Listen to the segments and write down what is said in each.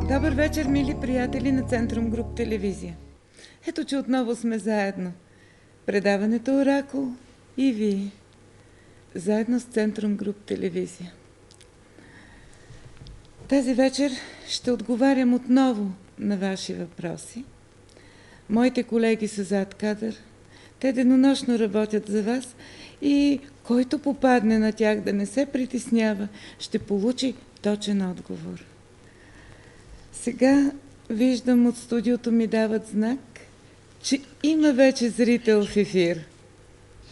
Добър вечер, мили приятели на Центрум Груп телевизия. Ето, че отново сме заедно. Предаването Оракул и вие. Заедно с Центрум Груп телевизия. Тази вечер ще отговарям отново на ваши въпроси. Моите колеги са зад кадър. Те денонощно работят за вас и който попадне на тях да не се притеснява, ще получи точен отговор. Сега виждам от студиото ми дават знак, че има вече зрител в ефир.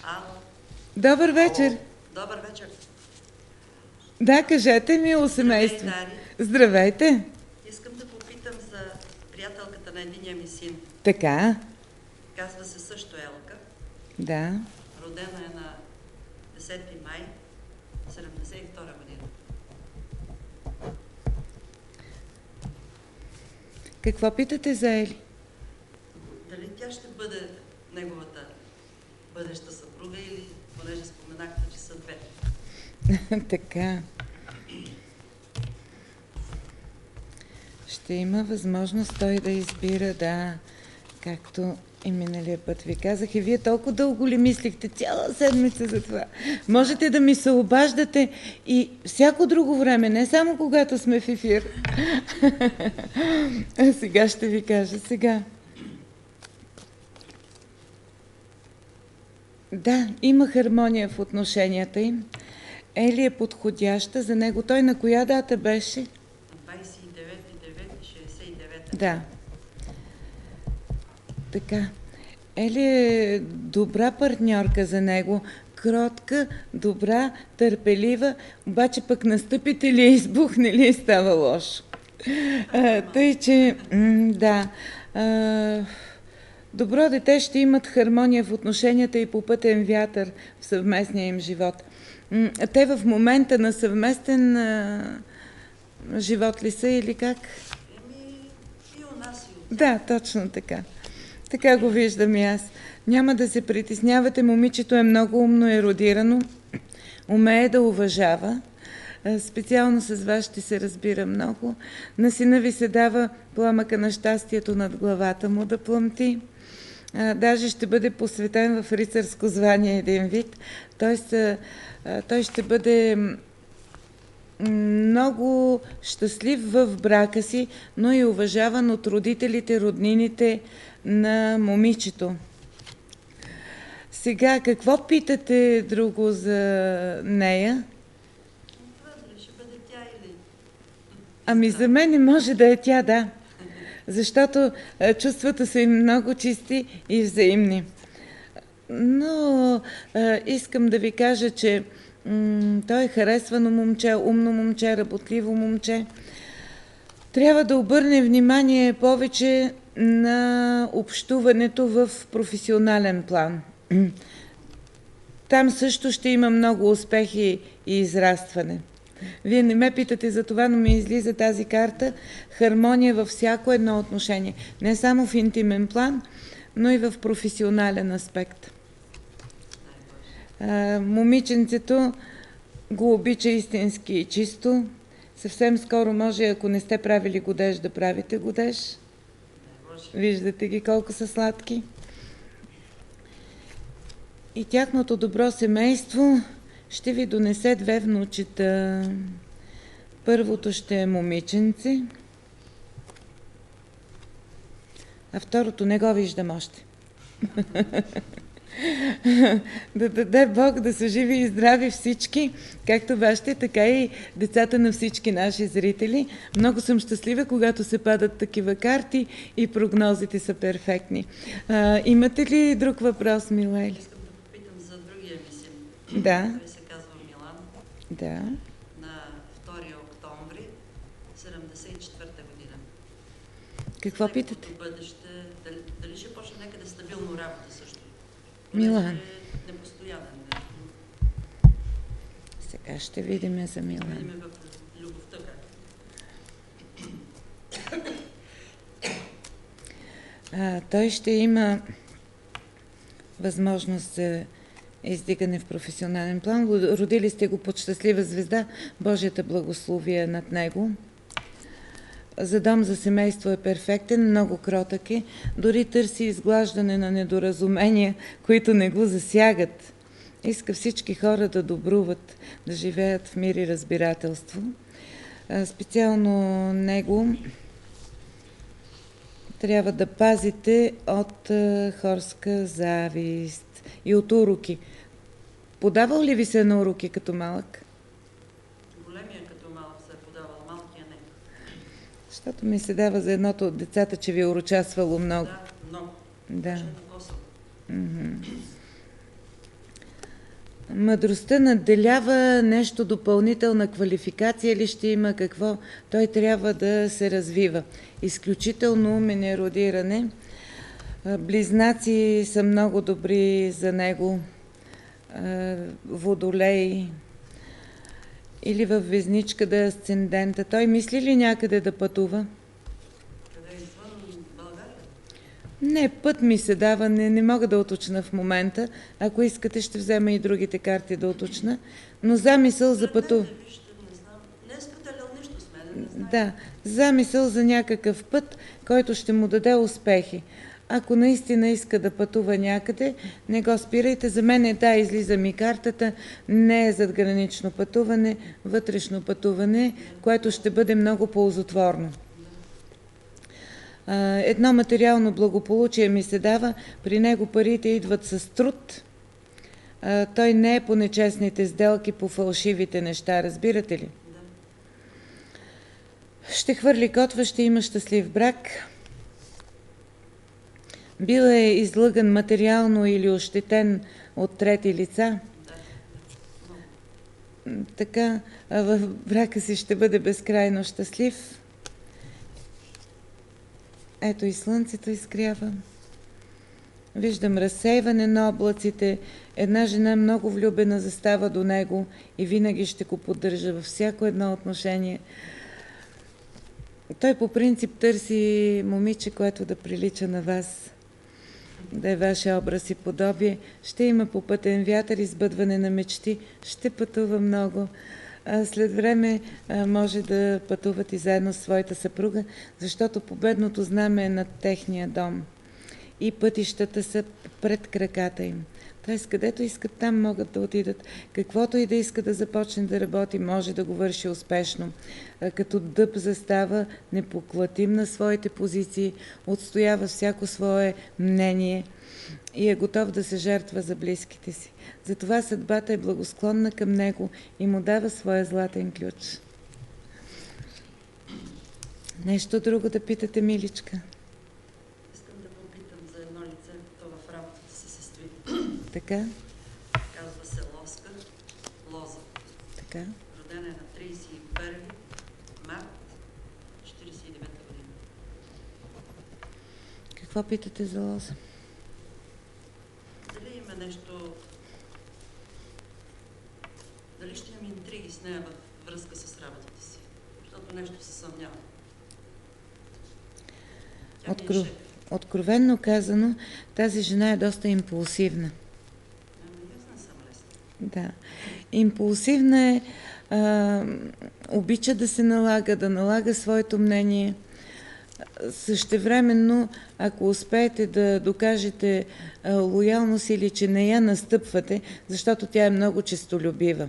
Ало. Добър вечер. Добър вечер. Да, кажете, мило семейство. Здравей, Дари. Здравейте. Искам да попитам за приятелката на единия ми син. Така. Казва се също Елка. Да. Родена е на 10 май 1972 година. Какво питате за Ели? Дали тя ще бъде неговата бъдеща съпруга или, понеже споменахте, че са две. Така. Ще има възможност той да избира, да, както и миналия път ви казах. И вие толкова дълго ли мислихте, цяла седмица за това? Можете да ми се обаждате и всяко друго време, не само когато сме в ефир. А сега ще ви кажа, сега. Да, има хармония в отношенията им. Ели е подходяща за него. Той на коя дата беше? 29.9.69. Да. Така. Ели е добра партньорка за него. Кротка, добра, търпелива, обаче пък настъпите ли, избухне ли, става лошо. Тъй, че да. Добро дете ще имат хармония в отношенията и по пътен вятър в съвместния им живот. Те в момента на съвместен живот ли са или как? И у нас, и у Да, точно така. Така го виждам и аз. Няма да се притеснявате, момичето е много умно ерудирано, умее да уважава. Специално с вас ще се разбира много. На сина ви се дава пламъка на щастието над главата му да плъмти. Даже ще бъде посветен в рицарско звание един вид. Тоест, той ще бъде много щастлив в брака си, но и уважаван от родителите, роднините на момичето. Сега, какво питате друго за нея? това дали ще бъде тя или... Ами за мен не може да е тя, да. Защото чувствата са им много чисти и взаимни. Но искам да ви кажа, че той е харесвано момче, умно момче, работливо момче. Трябва да обърне внимание повече на общуването в професионален план. Там също ще има много успехи и израстване. Вие не ме питате за това, но ми излиза тази карта. Хармония във всяко едно отношение. Не само в интимен план, но и в професионален аспект. Момиченцето го обича истински и чисто. Съвсем скоро може, ако не сте правили годеж, да правите годеж. Виждате ги колко са сладки. И тяхното добро семейство ще ви донесе две внучета. Първото ще е момиченце, а второто не го виждам още. Да даде Бог да са живи и здрави всички, както вашите, така и децата на всички наши зрители. Много съм щастлива, когато се падат такива карти и прогнозите са перфектни. Имате ли друг въпрос, Милели? Искам да попитам за другия ми син. Да. Той се казва Милан. Да. На 2 октомври 1974 година. Какво питате? Бъдеще, дали ще почне някъде стабилно работа също? Милан. Непостоянен. Сега ще видим за Милан. Видим в любовта как. Той ще има възможност за издигане в професионален план. Родили сте го под щастлива звезда, Божията благословие над него. За дом за семейство е перфектен, много кротък е, дори търси изглаждане на недоразумения, които не го засягат. Иска всички хора да добруват, да живеят в мир и разбирателство. Специално него трябва да пазите от хорска завист и от уроки. Подавал ли ви се на уроки като малък? Големия като малък се е подавал, малкия не. Защото ми се дава за едното от децата, че ви е урочасвало много. Да, много. Да. Даже на 8. Мъдростта надделява нещо допълнителна квалификация ли ще има, какво? Той трябва да се развива. Изключително умен ерудиране. Близнаци са много добри за него. Водолей или във Везничка да е асцендента. Той мисли ли някъде да пътува? Къде е извън България? Не, път ми се дава, не мога да уточна в момента. Ако искате, ще взема и другите карти да уточна. Но замисъл за пътуване. Вижте, не знам. Не е споделял нищо с мен, не знам. Да, замисъл за някакъв път, който ще му даде успехи. Ако наистина иска да пътува някъде, не го спирайте. За мен да, излиза ми картата, не е задгранично пътуване, вътрешно пътуване, което ще бъде много ползотворно. Едно материално благополучие ми се дава, при него парите идват с труд. Той не е по нечестните сделки, по фалшивите неща, разбирате ли? Ще хвърли котва, ще има щастлив брак. Бил е излъган материално или ощетен от трети лица. Така в брака си ще бъде безкрайно щастлив. Ето и слънцето изгрява. Виждам разсейване на облаците. Една жена много влюбена застава до него и винаги ще го поддържа във всяко едно отношение. Той по принцип търси момиче, което да прилича на вас, да е вашия образ и подобие. Ще има попътен вятър, избъдване на мечти, ще пътува много. След време може да пътуват и заедно с своята съпруга, защото победното знаме е над техния дом. И пътищата са пред краката им. Тоест, където искат, там могат да отидат. Каквото и да иска да започне да работи, може да го върши успешно. Като дъб застава непоклатим на своите позиции, отстоява всяко свое мнение и е готов да се жертва за близките си. Затова съдбата е благосклонна към него и му дава своя златен ключ. Нещо друго да питате, миличка? Искам да попитам за едно лице, то в работата се състои. Така? Казва се Лозка, Лоза. Така? Родена е на 31 март 49 година. Какво питате за Лоза? Дали има нещо... Дали ще имам интриги с нея във връзка с работата си? Защото нещо се съмнявам. Откровенно казано, тази жена е доста импулсивна. Да. Импулсивна е, обича да се налага, да налага своето мнение. Същевременно, ако успеете да докажете лоялност или че не я настъпвате, защото тя е много честолюбива.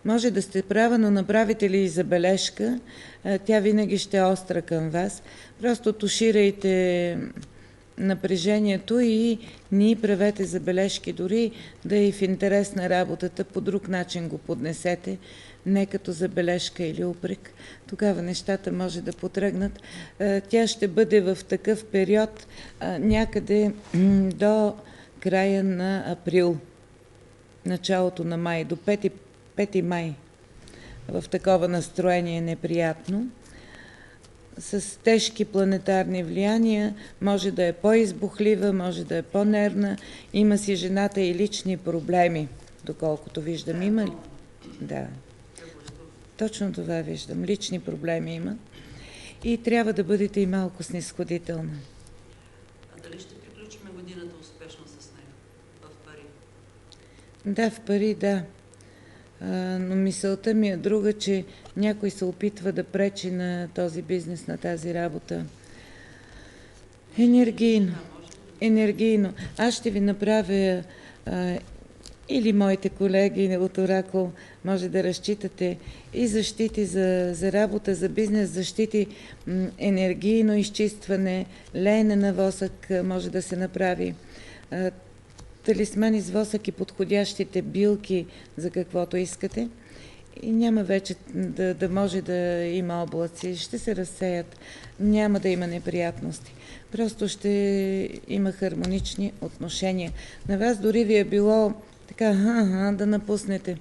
Може да сте права, но направите ли и забележка, тя винаги ще е остра към вас. Просто туширайте напрежението и ни правете забележки, дори да е в интерес на работата, по друг начин го поднесете, не като забележка или упрек. Тогава нещата може да потръгнат. Тя ще бъде в такъв период някъде до края на април, началото на май, до 5 май. В такова настроение неприятно. С тежки планетарни влияния, може да е по-избухлива, може да е по-нервна. Има си жената и лични проблеми, доколкото виждам. Има ли? Да. Точно това виждам. Лични проблеми има. И трябва да бъдете и малко снизходителна. А дали ще приключим годината успешно с нея? В пари? Да, в пари, да. Но мисълта ми е друга, че някой се опитва да пречи на този бизнес, на тази работа. Енергийно. Енергийно. Аз ще ви направя или моите колеги от Оракул, може да разчитате и защити за работа, за бизнес, защити енергийно изчистване, леене на восък може да се направи, талисмани с восък и подходящите билки за каквото искате. И няма вече да може да има облаци, ще се разсеят, няма да има неприятности. Просто ще има хармонични отношения. На вас дори ви е било така, да напуснете.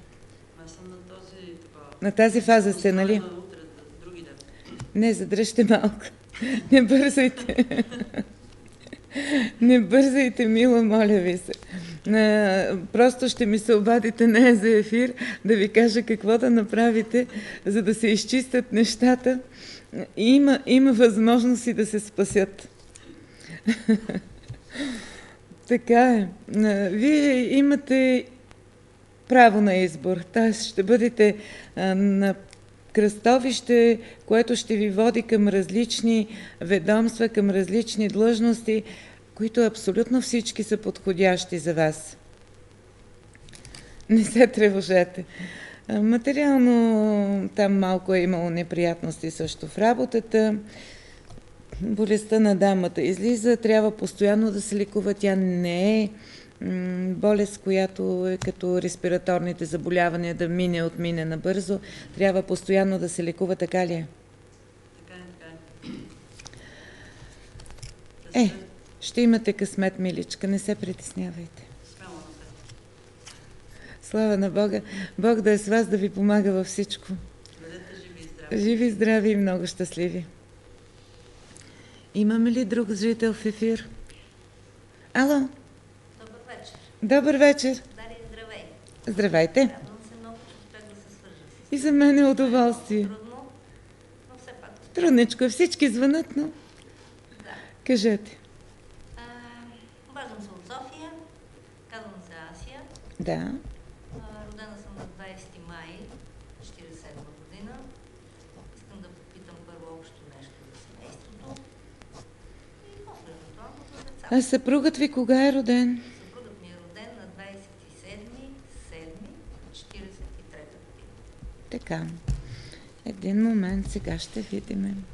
Аз съм на този... На тази фаза сте, нали? Утре, други ден. Не, задръжте малко. Не бързайте. Не бързайте, мила, моля ви се. Просто ще ми се обадите не за ефир, да ви кажа какво да направите, за да се изчистят нещата. Има възможност и да се спасят. Така е. Вие имате право на избор. Т.е. ще бъдете на кръстовище, което ще ви води към различни ведомства, към различни длъжности, които абсолютно всички са подходящи за вас. Не се тревожете. Материално там малко е имало неприятности също в работата. Болестта на дамата излиза, трябва постоянно да се лекува. Тя не е болест, която е като респираторните заболявания, да отмине набързо. Трябва постоянно да се лекува, така ли е? Така е. Ще имате късмет, миличка, не се притеснявайте. Смело напред. Слава на Бога. Бог да е с вас, да ви помага във всичко. Бъдете живи и здрави. Живи, здрави и много щастливи. Имаме ли друг зрител в ефир? Ало? Добър вечер. Добър вечер. Дария, здравей. Здравейте. Радвам се много, че успях да се свържа с И за мен е удоволствие. Трудно, но все пак успях. Трудничко е. Всички звънат, но Да. кажете. Обаждам се от София. Казвам се Асия. Да. Родена съм на 20 май 1947 година. Искам да попитам първо общо нещо за семейството и после евентуално за децата. А съпругът ви кога е роден? Съпругът ми е роден на 27.07.1943 година. Така. Един момент, сега ще видим.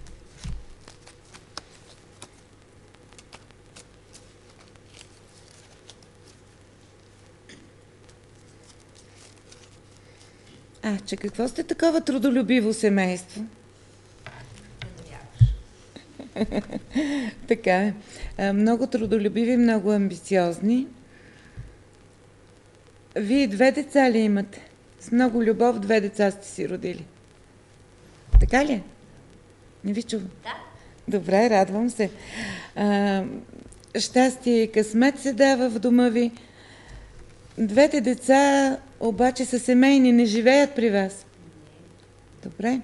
Че какво сте такова трудолюбиво семейство? Не да вярваш. Така е. Много трудолюбиви, много амбициозни. Вие 2 деца ли имате? С много любов 2 деца сте си родили. Така ли е? Не ви чувам. Да. Добре, радвам се. Щастие и късмет се дава в дома ви. 2 деца обаче са семейни, не живеят при вас. Добре.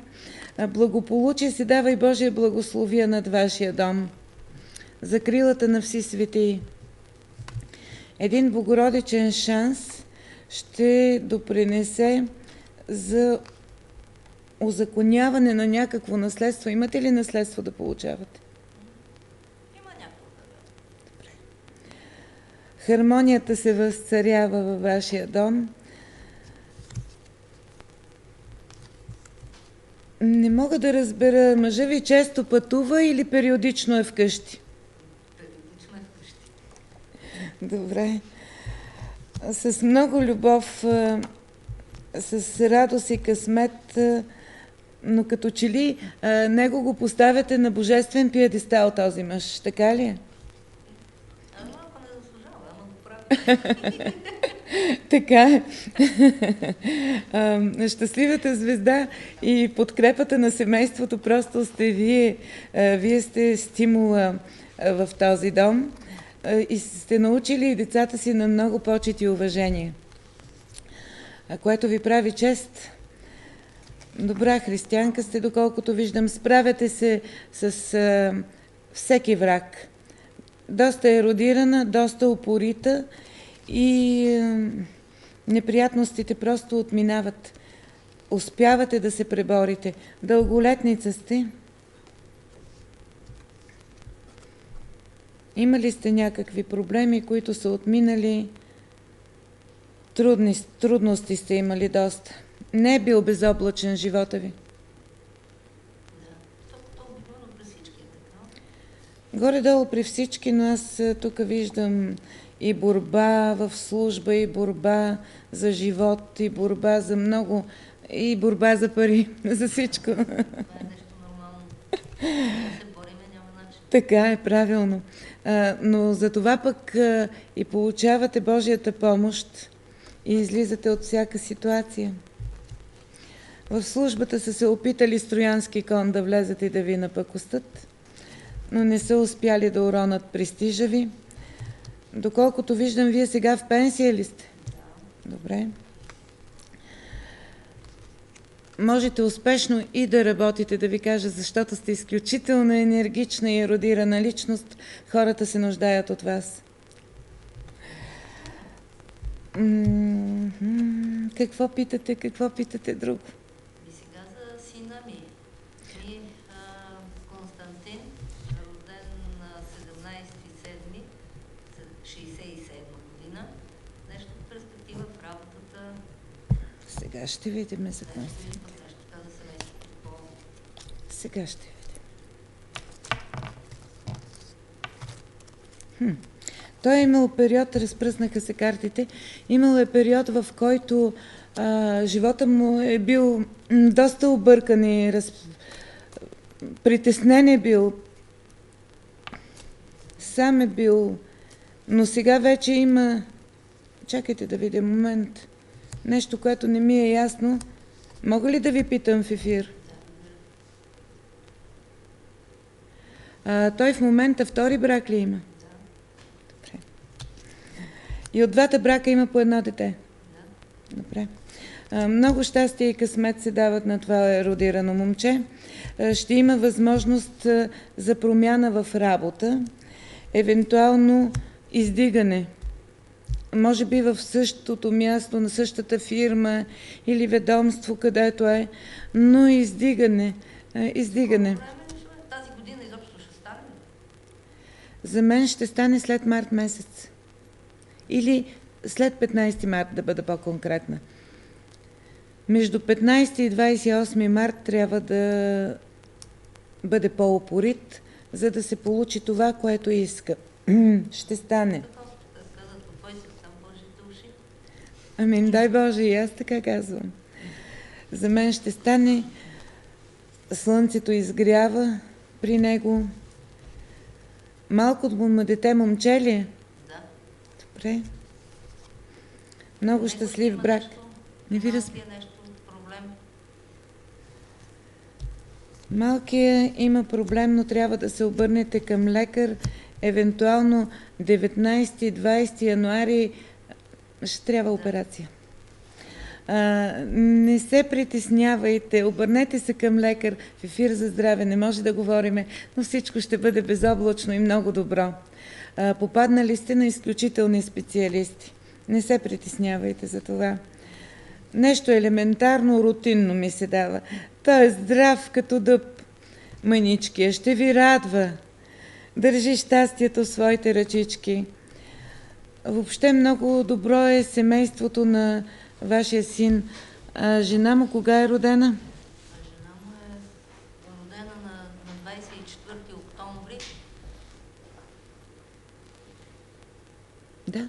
Благополучие се дава и Божия благословия над вашия дом. Закрилата на вси светии. Един богородичен шанс ще допринесе за узаконяване на някакво наследство. Имате ли наследство да получавате? Има някакво да. Хармонията се възцарява във вашия дом. Не мога да разбера, мъжа ви често пътува или периодично е вкъщи? Периодично е вкъщи. Добре. С много любов, с радост и късмет, но като че ли него го поставяте на божествен пиедестал този мъж, така ли е? Малко не заслужава, ама го прави. Така е. Щастливата звезда и подкрепата на семейството просто сте вие. Вие сте стимула в този дом и сте научили и децата си на много почет и уважение, което ви прави чест. Добра християнка сте, доколкото виждам. Справяте се с всеки враг. Доста еродирана, доста упорита и Неприятностите просто отминават. Успявате да се преборите. Дълголетница сте. Имали сте някакви проблеми, които са отминали? Трудности сте имали доста. Не е бил безоблачен живота ви. Горе-долу при всички, но аз тук виждам и борба в служба, и борба за живот, и борба за много, и борба за пари, за всичко. Това е нещо нормално. Да се бориме, няма начин. Така е, правилно. Но за това пък и получавате Божията помощ и излизате от всяка ситуация. В службата са се опитали с троянски кон да влезат и да ви напакостят, но не са успяли да уронат престижа ви. Доколкото виждам, вие сега в пенсия ли сте? Добре. Можете успешно и да работите, да ви кажа, защото сте изключително енергична и ерудирана личност. Хората се нуждаят от вас. Какво питате? Какво питате друго? И сега за сина ми. Константин, роден на 17.7.67 година. Нещо в перспектива в работата. Сега ще видим за Константин. Нещо каза семейството. Сега ще видим. Той е имал период, разпръснаха се картите, имал е период, в който живота му е бил доста объркан и притеснен е бил, сам е бил, но сега вече има, чакайте да видя момент, нещо, което не ми е ясно. Мога ли да ви питам в ефир? Той в момента втори брак ли има? Добре. И от двата брака има по едно дете? Добре. Много щастие и късмет се дават на това ерудирано момче. Ще има възможност за промяна в работа, евентуално издигане. Може би в същото място, на същата фирма или ведомство, където е, но издигане. Издигане. Тази година изобщо ще стане? За мен ще стане след март месец. Или след 15 март, да бъда по-конкретна. Между 15 и 28 март трябва да бъде по-упорит, за да се получи това, което иска. Ще стане. Амин, дай Боже, и аз така казвам. За мен ще стане, слънцето изгрява при него. Малко му дете момче ли е? Да. Добре. Много щастлив брак. Не ви Малкият има проблем, но трябва да се обърнете към лекар. Евентуално 19-20 януари ще трябва операция. Не се притеснявайте, обърнете се към лекар. В ефир за здраве не може да говориме, но всичко ще бъде безоблачно и много добро. Попаднали сте на изключителни специалисти. Не се притеснявайте за това. Нещо елементарно, рутинно ми се дава. Той е здрав като дъб. Мъничкия ще ви радва. Държи щастието в своите ръчички. Въобще много добро е семейството на вашия син. Жена му кога е родена? Жена му е родена на 24 октомври. Да.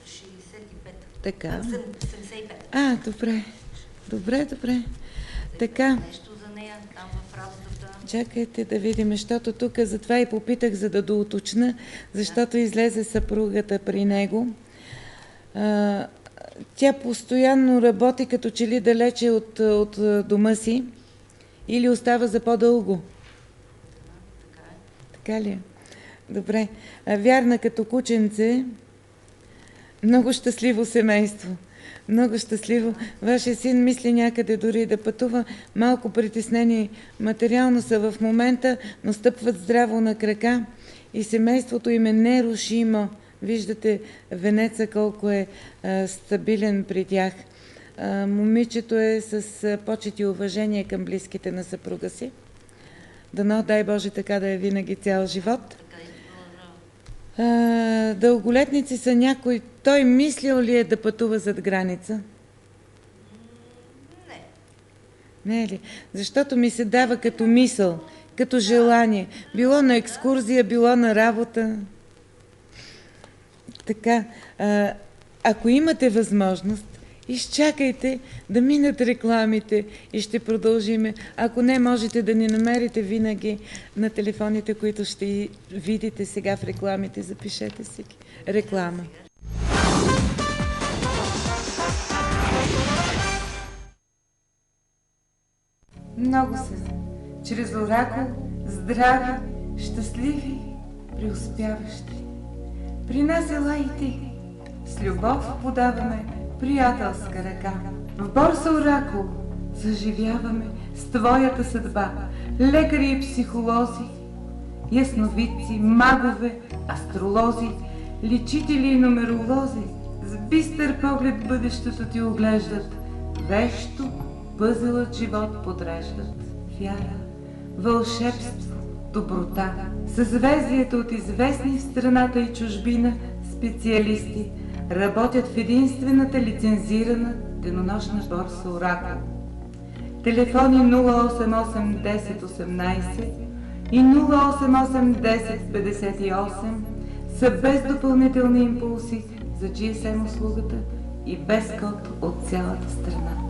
65. Така. 75. Добре. Добре. Така. Нещо за нея там в работата. Чакайте да видим, защото тук затова и попитах, за да доуточна, защото излезе съпругата при него. Тя постоянно работи като че ли далече от дома си или остава за по-дълго. Така е. Така ли е? Добре. Вярна като кученце. Много щастливо семейство. Много щастливо. Вашия син мисли някъде дори да пътува. Малко притеснени материално са в момента, но стъпват здраво на крака и семейството им е нерушимо. Виждате венеца колко е стабилен при тях. Момичето е с почет и уважение към близките на съпруга си. Дано, дай Боже, така да е винаги цял живот. Дълголетници са някой. Той мислил ли е да пътува зад граница? Не. Не е ли? Защото ми се дава като мисъл, като желание. Било на екскурзия, било на работа. Така, ако имате възможност, изчакайте да минат рекламите и ще продължиме. Ако не, можете да ни намерите винаги на телефоните, които ще видите сега в рекламите. Запишете си ги. Реклама. Много са. Чрез оракул, здрави, щастливи, преуспяващи. При нас елайте. С любов подаваме приятелска ръка. В борса Оракул заживяваме с твоята съдба. Лекари и психолози, ясновидци, магове, астролози, лечители и нумеролози с бистър поглед бъдещето ти оглеждат. Вещо пъзелът живот подреждат. Вяра, вълшебство, доброта, съзвездието от известни в страната и чужбина специалисти работят в единствената лицензирана денонощна борса Оракул. Телефони 088 10 18 и 088 10 58 са без допълнителни импулси за GSM услугата и без код от цялата страна.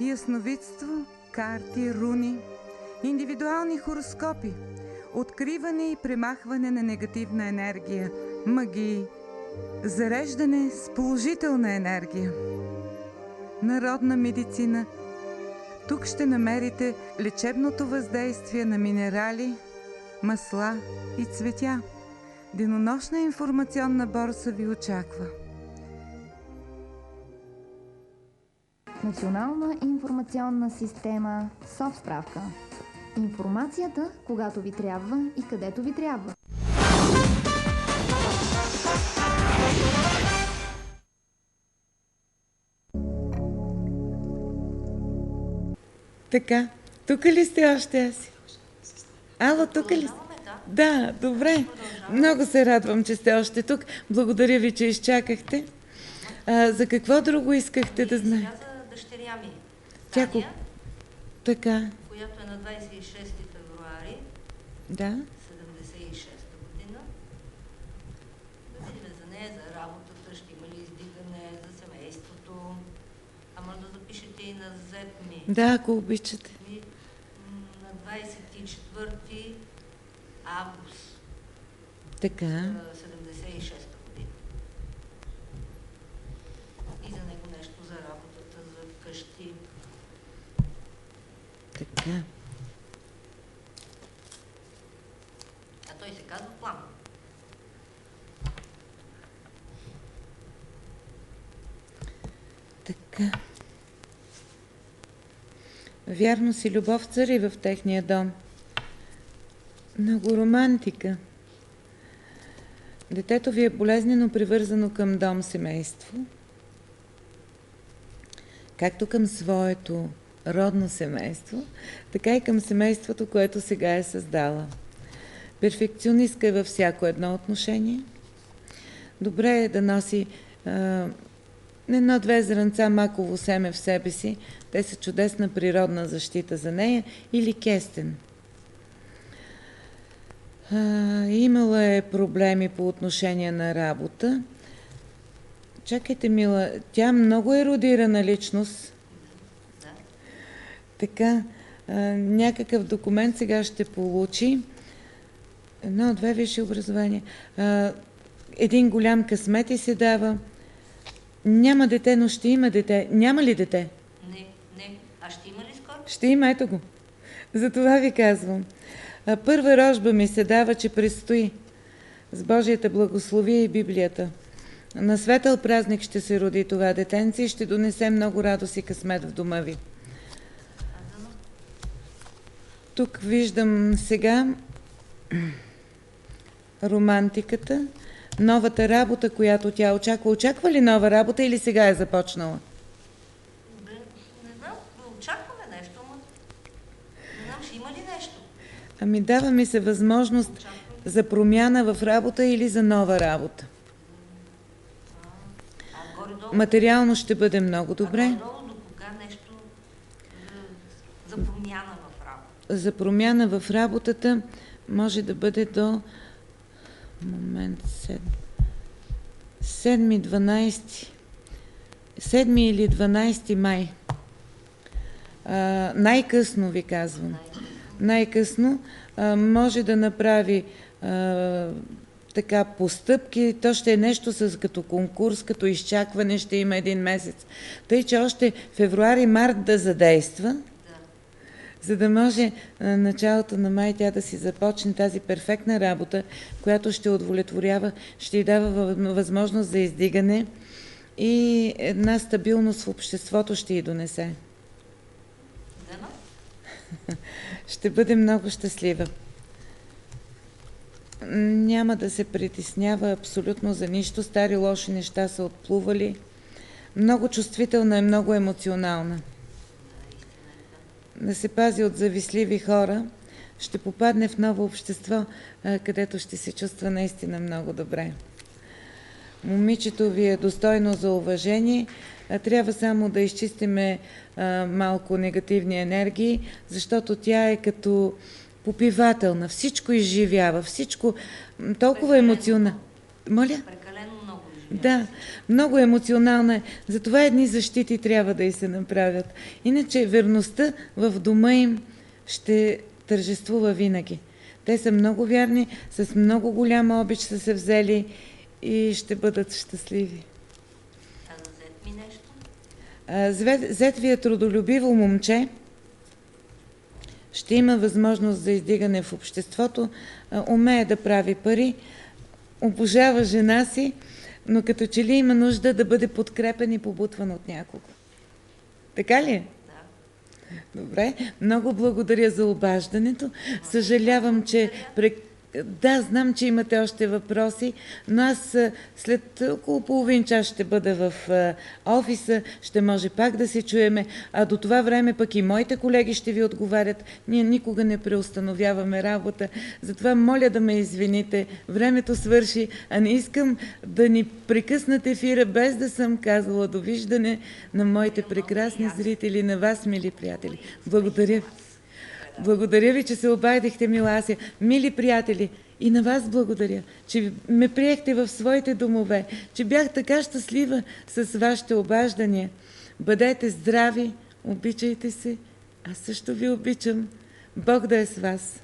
Ясновидство, карти, руни, индивидуални хороскопи, откриване и премахване на негативна енергия, магии, зареждане с положителна енергия, народна медицина. Тук ще намерите лечебното въздействие на минерали, масла и цветя. Денонощна информационна борса ви очаква. Национална информационна система СОП-справка. Информацията, когато ви трябва и където ви трябва. Така, тук ли сте още, Аси? Ало, тук ли сте? Да, добре. Много се радвам, че сте още тук. Благодаря ви, че изчакахте. За какво друго искахте да знаете? Дъщеря ми, Таня, така, която е на 26 февруари да, 76-та година. Да видим за нея, за работата, ще има ли издигане, за семейството. Ама да запишете и на зет ми. да, ако обичате. На 24 август Така, 76-та година. И за него нещо за работа, Така. А той се казва Пламен. Така. Вярно си, любов цари в техния дом. Много романтика. Детето ви е болезнено привързано към дом семейство, както към своето родно семейство, така и към семейството, което сега е създала. Перфекционистка е във всяко едно отношение. Добре е да носи едно-две зранца маково семе в себе си. Те са чудесна природна защита за нея. Или кестен. Имала е проблеми по отношение на работа. Чакайте, мила, тя много ерудирана личност. Да. Така, някакъв документ сега ще получи. Едно-две висши образования. Един голям късмет и се дава. Няма дете, но ще има дете. Няма ли дете? Не. А ще има ли скоро? Ще има, ето го. Затова ви казвам. Първа рожба ми се дава, че предстои с Божията благословие и Библията. На светъл празник ще се роди това детенце и ще донесе много радост и късмет в дома ви. Тук виждам сега романтиката, новата работа, която тя очаква. Очаква ли нова работа или сега е започнала? Не знам, очакваме нещо, но не знам, ще има ли нещо? Ами дава ми се възможност за промяна в работа или за нова работа. Горе-долу, Материално ще бъде много добре. горе-долу до кога нещо за промяна в работа? За промяна в работата може да бъде до момент 7 или 12 май. Най-късно ви казвам. Най-късно може да направи така постъпки. То ще е нещо като конкурс, като изчакване, ще има 1 месец. Тъй, че още февруари-март да задейства, за да може началото на май тя да си започне тази перфектна работа, която ще удовлетворява, ще й дава възможност за издигане и една стабилност в обществото ще й донесе. Дано? Ще бъде много щастлива. Няма да се притеснява абсолютно за нищо. Стари лоши неща са отплували. Много чувствителна и много емоционална. Да се пази от завистливи хора. Ще попадне в ново общество, където ще се чувства наистина много добре. Момичето ви е достойно за уважение. Трябва само да изчистиме малко негативни енергии, защото тя е като попивателна. Всичко изживява, всичко толкова емоционално. Моля? Прекалено много изживява. Да, много емоционална е. Затова едни защити трябва да й се направят. Иначе верността в дома им ще тържествува винаги. Те са много вярни, с много голяма обич са се взели и ще бъдат щастливи. А за зет ми нещо? Зет ви е трудолюбиво момче. Ще има възможност за издигане в обществото. Умее да прави пари. Обожава жена си, но като че ли има нужда да бъде подкрепен и побутван от някого. Така ли е? Да. Добре. Много благодаря за обаждането. Съжалявам, че... Да, знам, че имате още въпроси, но аз след около половин час ще бъда в офиса, ще може пак да се чуеме, а до това време пък и моите колеги ще ви отговарят. Ние никога не преустановяваме работа, затова моля да ме извините, времето свърши, а не искам да ни прекъснат ефира, без да съм казала довиждане на моите прекрасни зрители, на вас, мили приятели. Благодаря ви. Благодаря ви, че се обадихте, мила Ася. Мили приятели, и на вас благодаря, че ме приехте в своите домове, че бях така щастлива с вашите обаждания. Бъдете здрави, обичайте се. Аз също ви обичам. Бог да е с вас.